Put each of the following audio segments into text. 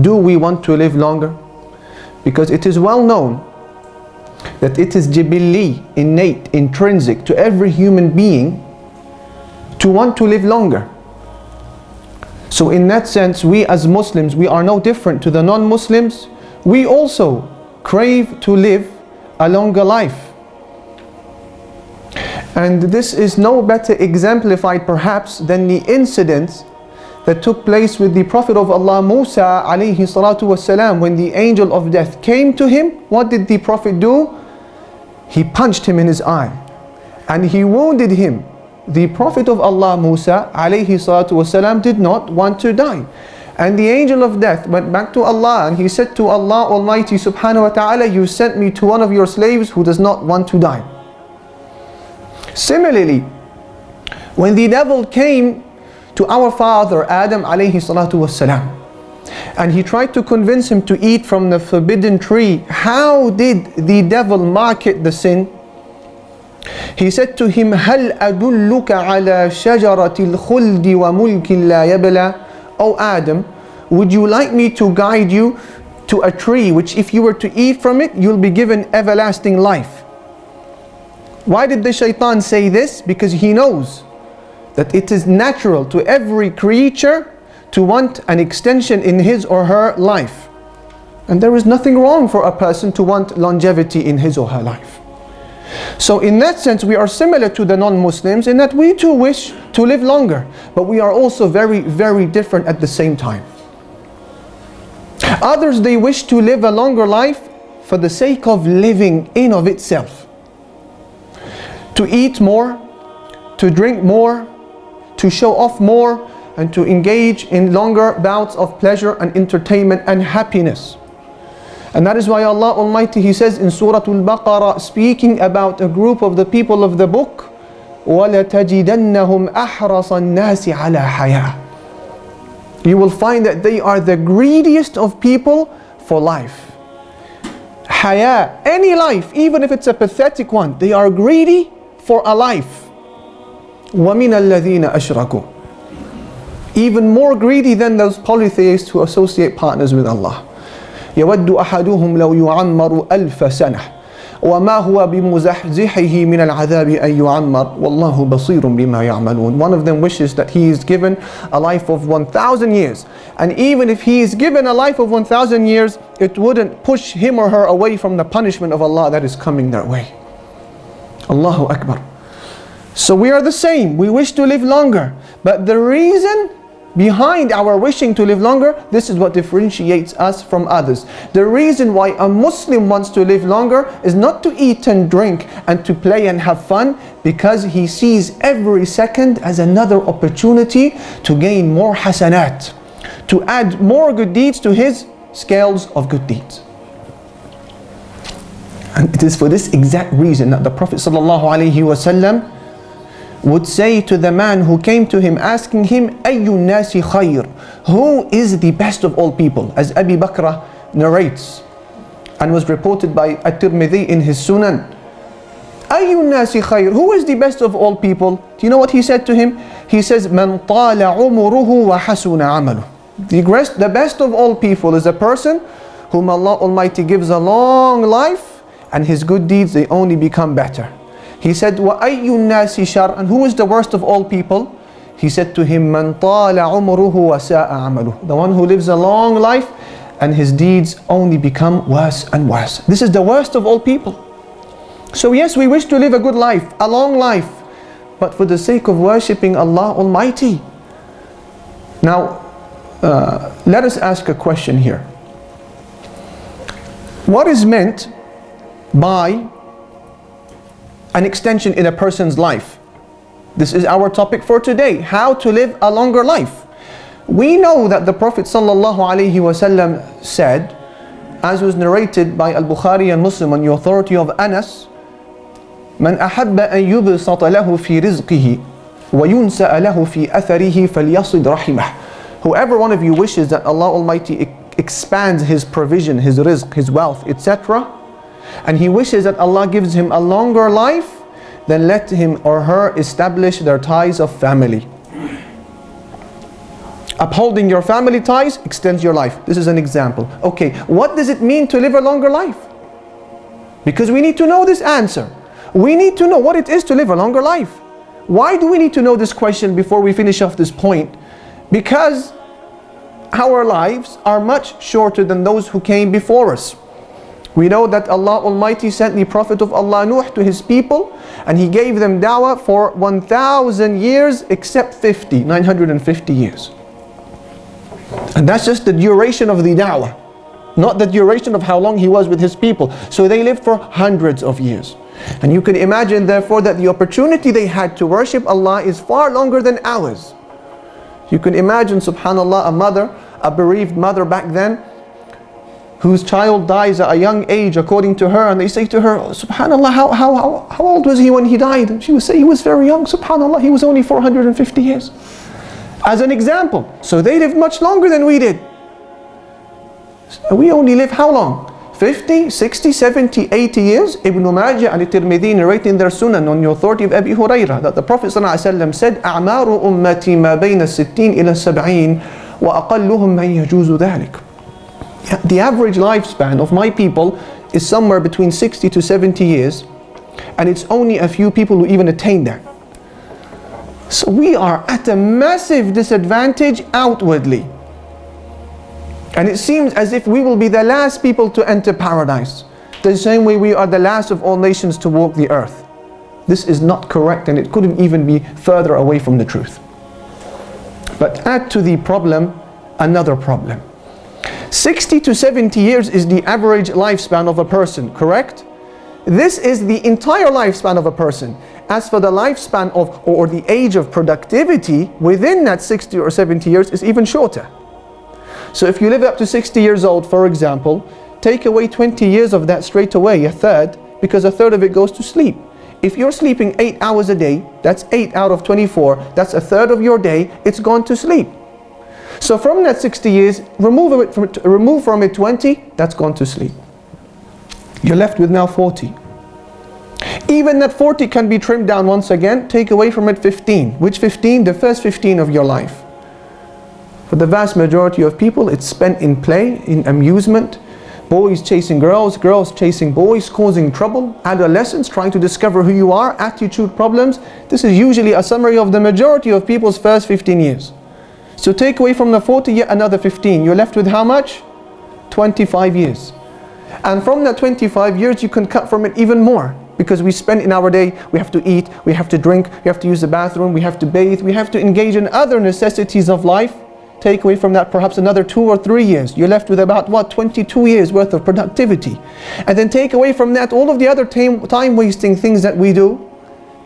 do we want to live longer? Because it is well known that it is jibilli, innate, intrinsic to every human being to want to live longer. So in that sense, we as Muslims, we are no different to the non-Muslims. We also crave to live a longer life. And this is no better exemplified perhaps than the incident that took place with the Prophet of Allah Musa alayhi salatu wasalam. When the angel of death came to him, what did the Prophet do? He punched him in his eye and he wounded him. The Prophet of Allah Musa alayhi salatu wasalam did not want to die. And the angel of death went back to Allah and he said to Allah Almighty subhanahu wa ta'ala, you sent me to one of your slaves who does not want to die. Similarly, when the devil came to our father Adam alayhi salatu wasalam and he tried to convince him to eat from the forbidden tree, how did the devil market the sin? He said to him, هَلْ أَدُلُّكَ عَلَى شَجَرَةِ الْخُلْدِ وَمُلْكٍ لَا يَبْلَى. O Adam, would you like me to guide you to a tree which if you were to eat from it, you'll be given everlasting life? Why did the shaitan say this? Because he knows that it is natural to every creature to want an extension in his or her life. And there is nothing wrong for a person to want longevity in his or her life. So in that sense, we are similar to the non-Muslims in that we too wish to live longer, but we are also very, very different at the same time. Others, they wish to live a longer life for the sake of living in of itself. To eat more, to drink more, to show off more, and to engage in longer bouts of pleasure and entertainment and happiness. And that is why Allah Almighty, He says in Surah Al-Baqarah, speaking about a group of the people of the book, وَلَتَجِدَنَّهُمْ أَحْرَصَ النَّاسِ عَلَى حَيَاةٍ. You will find that they are the greediest of people for life. Haya, any life, even if it's a pathetic one, they are greedy for a life. وَمِنَ الَّذِينَ أَشْرَكُوا. Even more greedy than those polytheists who associate partners with Allah. يود أحدهم لو يعمر ألف سنة وما هو بمزحزحه من العذاب أن يعمر والله بصير بما يعملون. One of them wishes that he is given a life of 1,000 years, and even if he is given a life of 1,000 years, it wouldn't push him or her away from the punishment of Allah that is coming their way. Allahu Akbar. So we are the same, we wish to live longer, but the reason behind our wishing to live longer, this is what differentiates us from others. The reason why a Muslim wants to live longer is not to eat and drink and to play and have fun, because he sees every second as another opportunity to gain more hasanat, to add more good deeds to his scales of good deeds. And it is for this exact reason that the Prophet ﷺ would say to the man who came to him asking him, أَيُّ النَّاسِ خَيْرٌ, who is the best of all people, as Abi Bakr narrates and was reported by At-Tirmidhi in his Sunan. أَيُّ النَّاسِ خَيْرٌ, who is the best of all people? Do you know what he said to him? He says, مَنْ طَالَ عُمُرُهُ وَحَسُنَ عَمَلُهُ. The best of all people is a person whom Allah Almighty gives a long life and his good deeds, they only become better. He said, وَأَيُّ النَّاسِ شَرٌ, and who is the worst of all people? He said to him, مَنْ طَالَ عُمُرُهُ وَسَاءَ عَمَلُهُ, the one who lives a long life and his deeds only become worse and worse. This is the worst of all people. So yes, we wish to live a good life, a long life, but for the sake of worshipping Allah Almighty. Now, let us ask a question here. What is meant by an extension in a person's life? This is our topic for today, how to live a longer life. We know that the Prophet ﷺ said, as was narrated by Al-Bukhari and Muslim on the authority of Anas, من أحب أن يبسط له في رزقه وينسأ له في أثره فليصل رحمه. Whoever one of you wishes that Allah Almighty expands his provision, his rizq, his wealth, etc., and he wishes that Allah gives him a longer life, then let him or her establish their ties of family. Upholding your family ties extends your life. This is an example. Okay, what does it mean to live a longer life? Because we need to know this answer. We need to know what it is to live a longer life. Why do we need to know this question before we finish off this point? Because our lives are much shorter than those who came before us. We know that Allah Almighty sent the Prophet of Allah Nuh to his people, and he gave them da'wah for 1,000 years except 950 years. And that's just the duration of the da'wah, not the duration of how long he was with his people. So they lived for hundreds of years. And you can imagine therefore that the opportunity they had to worship Allah is far longer than ours. You can imagine, subhanallah, a bereaved mother back then, whose child dies at a young age according to her, and they say to her, subhanallah, how old was he when he died? And she would say, he was very young, subhanallah, he was only 450 years. As an example. So they lived much longer than we did. We only live how long? 50, 60, 70, 80 years. Ibn Majah and Tirmidhi narrate in their Sunan on the authority of Abi Hurairah that the Prophet ﷺ said, أعمار أمتي ما بين الستين إلى السبعين وأقلهم من يجوز ذلك. The average lifespan of my people is somewhere between 60 to 70 years, and it's only a few people who even attain that. So we are at a massive disadvantage outwardly. And it seems as if we will be the last people to enter paradise, the same way we are the last of all nations to walk the earth. This is not correct, and it couldn't even be further away from the truth. But add to the problem another problem. 60 to 70 years is the average lifespan of a person, correct? This is the entire lifespan of a person. As for the lifespan of, or the age of productivity, within that 60 or 70 years is even shorter. So if you live up to 60 years old, for example, take away 20 years of that straight away, a third, because a third of it goes to sleep. If you're sleeping 8 hours a day, that's 8 out of 24, that's a third of your day, it's gone to sleep. So from that 60 years, remove from it 20, that's gone to sleep. You're left with now 40. Even that 40 can be trimmed down once again, take away from it 15. Which 15? The first 15 of your life. For the vast majority of people, it's spent in play, in amusement, boys chasing girls, girls chasing boys, causing trouble, adolescents trying to discover who you are, attitude problems. This is usually a summary of the majority of people's first 15 years. So take away from the 40 yet another 15. You're left with how much? 25 years. And from that 25 years, you can cut from it even more. Because we spend in our day, we have to eat, we have to drink, we have to use the bathroom, we have to bathe, we have to engage in other necessities of life. Take away from that perhaps another 2 or 3 years. You're left with about what? 22 years worth of productivity. And then take away from that all of the other time wasting things that we do.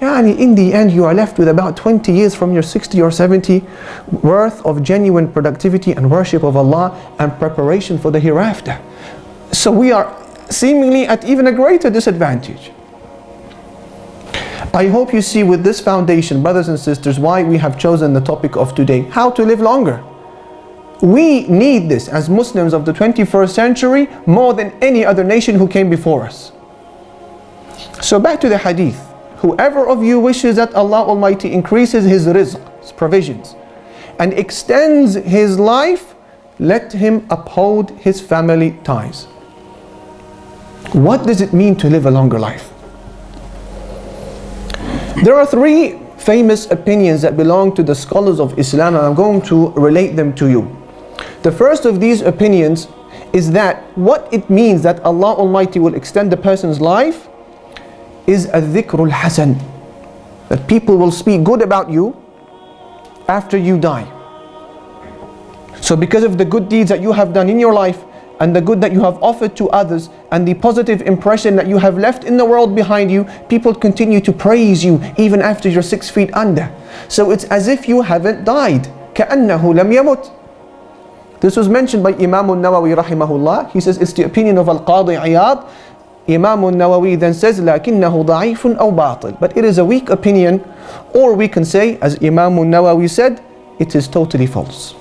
Yani in the end, you are left with about 20 years from your 60 or 70 worth of genuine productivity and worship of Allah and preparation for the hereafter. So we are seemingly at even a greater disadvantage. I hope you see with this foundation, brothers and sisters, why we have chosen the topic of today, how to live longer. We need this as Muslims of the 21st century more than any other nation who came before us. So back to the hadith. Whoever of you wishes that Allah Almighty increases his rizq, his provisions, and extends his life, let him uphold his family ties. What does it mean to live a longer life? There are 3 famous opinions that belong to the scholars of Islam, and I'm going to relate them to you. The first of these opinions is that what it means that Allah Almighty will extend the person's life is al-dhikrul hasan, that people will speak good about you after you die. So because of the good deeds that you have done in your life, and the good that you have offered to others, and the positive impression that you have left in the world behind you, people continue to praise you even after you're 6 feet under. So it's as if you haven't died. كَأَنَّهُ لَمْ يَمُتْ. This was mentioned by Imam al-Nawawi rahimahullah. He says it's the opinion of Al-Qadi Iyad. Imam al-Nawawi then says لَكِنَّهُ ضَعِيفٌ أَوْ بَاطِلٌ. But it is a weak opinion, or we can say, as Imam al-Nawawi said, it is totally false.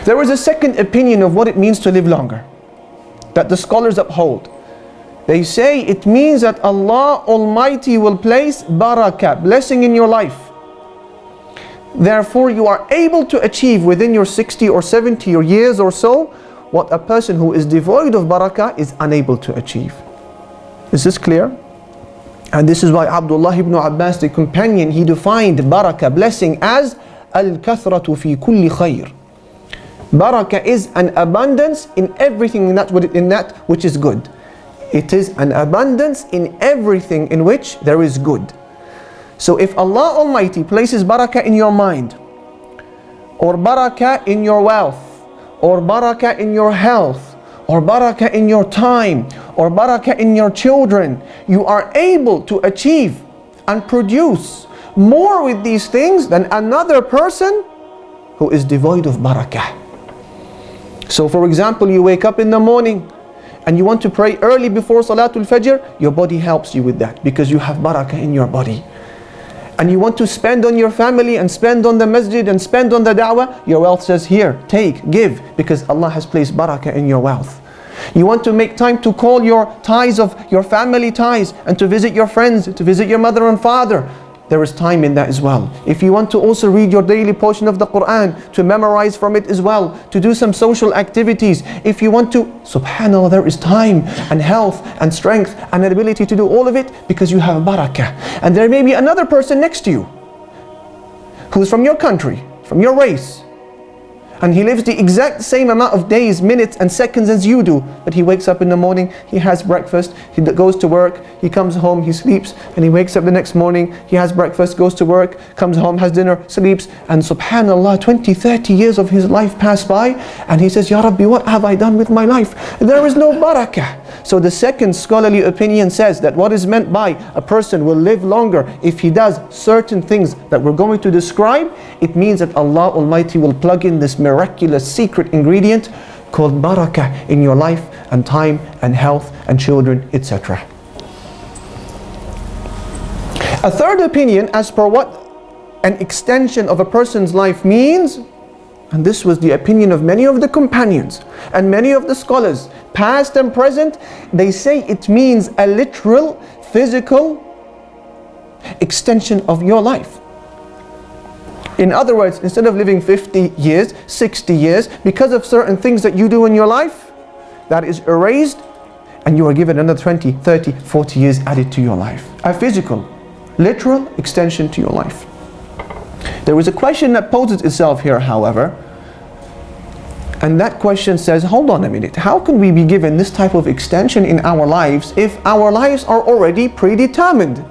There is a second opinion of what it means to live longer, that the scholars uphold. They say it means that Allah Almighty will place barakah, blessing in your life. Therefore, you are able to achieve within your 60 or 70 or years or so what a person who is devoid of barakah is unable to achieve. Is this clear? And this is why Abdullah ibn Abbas, the companion, he defined barakah, blessing, as al-kathratu fi kulli khayr. Barakah is an abundance in everything in that which is good. It is an abundance in everything in which there is good. So if Allah Almighty places barakah in your mind, or barakah in your wealth, or barakah in your health, or barakah in your time, or barakah in your children, you are able to achieve and produce more with these things than another person who is devoid of barakah. So for example, you wake up in the morning and you want to pray early before Salatul Fajr, your body helps you with that because you have barakah in your body. And you want to spend on your family and spend on the masjid and spend on the da'wah, your wealth says, here, take, give, because Allah has placed barakah in your wealth. You want to make time to call your ties of your family ties and to visit your friends, to visit your mother and father. There is time in that as well. If you want to also read your daily portion of the Quran, to memorize from it as well, to do some social activities, if you want to, subhanAllah, there is time and health and strength and an ability to do all of it because you have barakah. And there may be another person next to you who is from your country, from your race, and he lives the exact same amount of days, minutes and seconds as you do, but he wakes up in the morning, he has breakfast, he goes to work, he comes home, he sleeps, and he wakes up the next morning, he has breakfast, goes to work, comes home, has dinner, sleeps, and subhanallah, 20, 30 years of his life pass by, and he says, Ya Rabbi, what have I done with my life? There is no barakah. So the second scholarly opinion says that what is meant by a person will live longer if he does certain things that we're going to describe, it means that Allah Almighty will plug in this miraculous secret ingredient called barakah in your life and time and health and children, etc. A third opinion as per what an extension of a person's life means, and this was the opinion of many of the companions and many of the scholars, past and present, they say it means a literal, physical extension of your life. In other words, instead of living 50 years, 60 years, because of certain things that you do in your life, that is erased, and you are given another 20, 30, 40 years added to your life. A physical, literal extension to your life. There is a question that poses itself here, however, and that question says, hold on a minute, how can we be given this type of extension in our lives if our lives are already predetermined?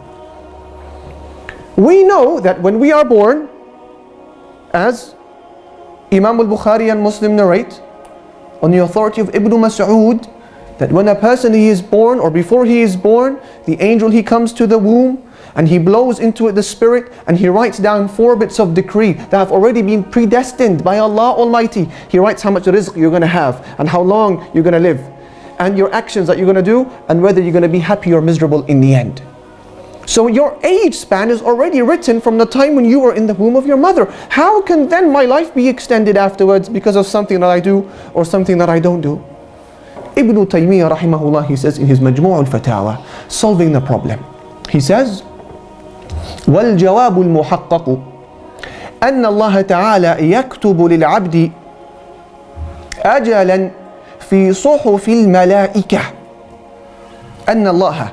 We know that when we are born, as Imam al-Bukhari and Muslim narrate, on the authority of Ibn Mas'ud, that when a person he is born, or before he is born, the angel he comes to the womb, and he blows into it the spirit, and he writes down 4 bits of decree that have already been predestined by Allah Almighty. He writes how much rizq you're going to have, and how long you're going to live, and your actions that you're going to do, and whether you're going to be happy or miserable in the end. So your age span is already written from the time when you were in the womb of your mother. How can then my life be extended afterwards because of something that I do or something that I don't do? Ibn Taymiyyah rahimahullah, he says in his Majmu' al-Fatawa, solving the problem, he says, وَالْجَوَابُ الْمُحَقَّقُ أَنَّ اللَّهَ تَعَالَى يَكْتُبُ لِلْعَبْدِ أَجَلًا فِي صُحُفِ الْمَلَائِكَةِ أَنَّ اللَّهَ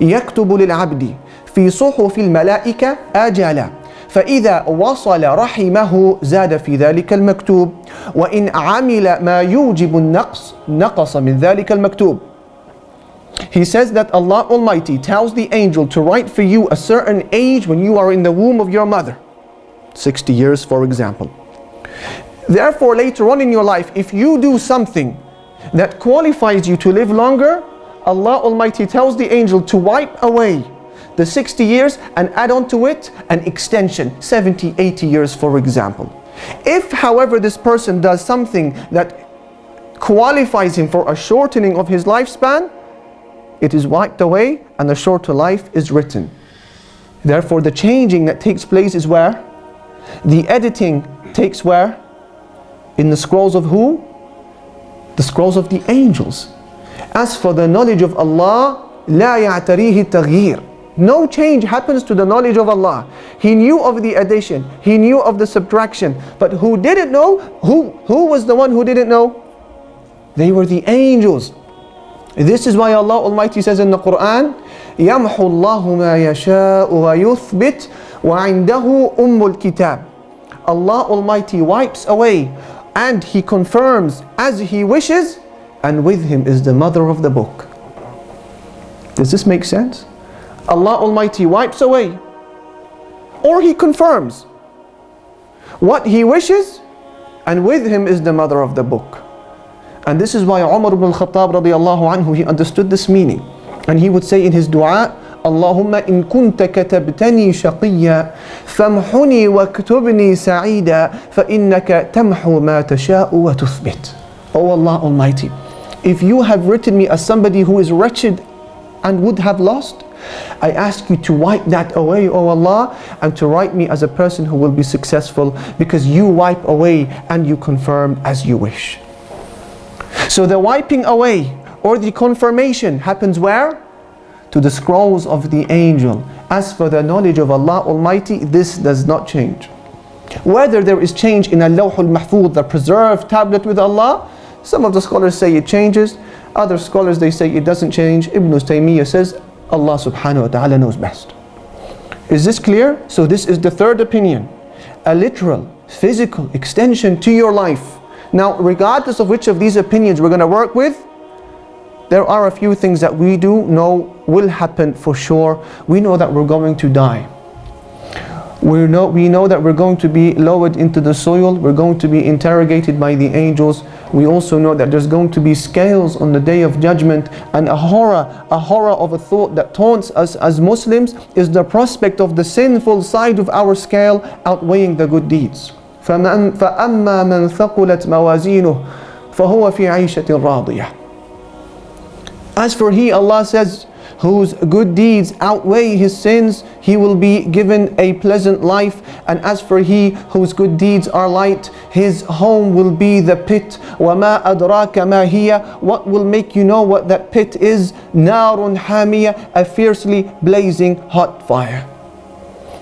يَكْتُبُ لِلْعَبْدِ في صحف الملائكة آجالا فإذا وصل رحمه زاد في ذلك المكتوب وإن عمل ما يوجب النقص نقص من ذلك المكتوب. He says that Allah Almighty tells the angel to write for you a certain age when you are in the womb of your mother, 60 years for example. Therefore later on in your life, if you do something that qualifies you to live longer, Allah Almighty tells the angel to wipe away the 60 years and add on to it an extension, 70, 80 years for example. If however this person does something that qualifies him for a shortening of his lifespan, it is wiped away and the shorter life is written. Therefore the changing that takes place is where? The editing takes where? In the scrolls of who? The scrolls of the angels. As for the knowledge of Allah, لا يعتريه التغيير. No change happens to the knowledge of Allah. He knew of the addition, he knew of the subtraction, but who didn't know? Who was the one who didn't know? They were the angels. This is why Allah Almighty says in the Quran, يَمْحُ اللَّهُ مَا يَشَاءُ وَيُثْبِتُ وَعِنْدَهُ أُمُّ الْكِتَابِ. Allah Almighty wipes away and He confirms as He wishes, and with Him is the mother of the book. Does this make sense? Allah Almighty wipes away or He confirms what He wishes, and with Him is the mother of the book. And this is why Umar ibn al-Khattab radiallahu anhu, he understood this meaning. And he would say in his dua, Allahumma in kunta katabtani shaqiyya famhuni waktubni sa'ida fa innaka tamhu ma tasha'u wa tuthbit. O Allah Almighty, if you have written me as somebody who is wretched and would have lost, I ask you to wipe that away, O Allah, and to write me as a person who will be successful, because you wipe away and you confirm as you wish. So the wiping away or the confirmation happens where? To the scrolls of the angel. As for the knowledge of Allah Almighty, this does not change. Whether there is change in Al-Lawh al-Mahfuz, the preserved tablet with Allah, some of the scholars say it changes, other scholars they say it doesn't change. Ibn Taymiyyah says Allah subhanahu wa ta'ala knows best. Is this clear? So this is the third opinion. A literal, physical extension to your life. Now, regardless of which of these opinions we're going to work with, there are a few things that we do know will happen for sure. We know that we're going to die. We know that we're going to be lowered into the soil. We're going to be interrogated by the angels. We also know that there's going to be scales on the day of judgment, and a horror of a thought that taunts us as Muslims is the prospect of the sinful side of our scale outweighing the good deeds. فَأَمَّا مَنْ ثَقُلَتْ مَوَازِينُهُ فَهُوَ فِي عَيْشَةٍ رَاضِيَةٍ. As for he, Allah says, whose good deeds outweigh his sins, he will be given a pleasant life. And as for he whose good deeds are light, his home will be the pit. وَمَا أَدْرَاكَ مَا هِيَ. What will make you know what that pit is? نَارٌ حَامِيَةٌ. A fiercely blazing hot fire.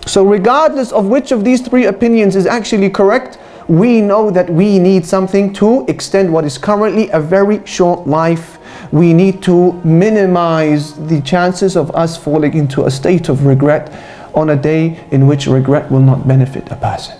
So regardless of which of these three opinions is actually correct, we know that we need something to extend what is currently a very short life. We need to minimize the chances of us falling into a state of regret on a day in which regret will not benefit a person.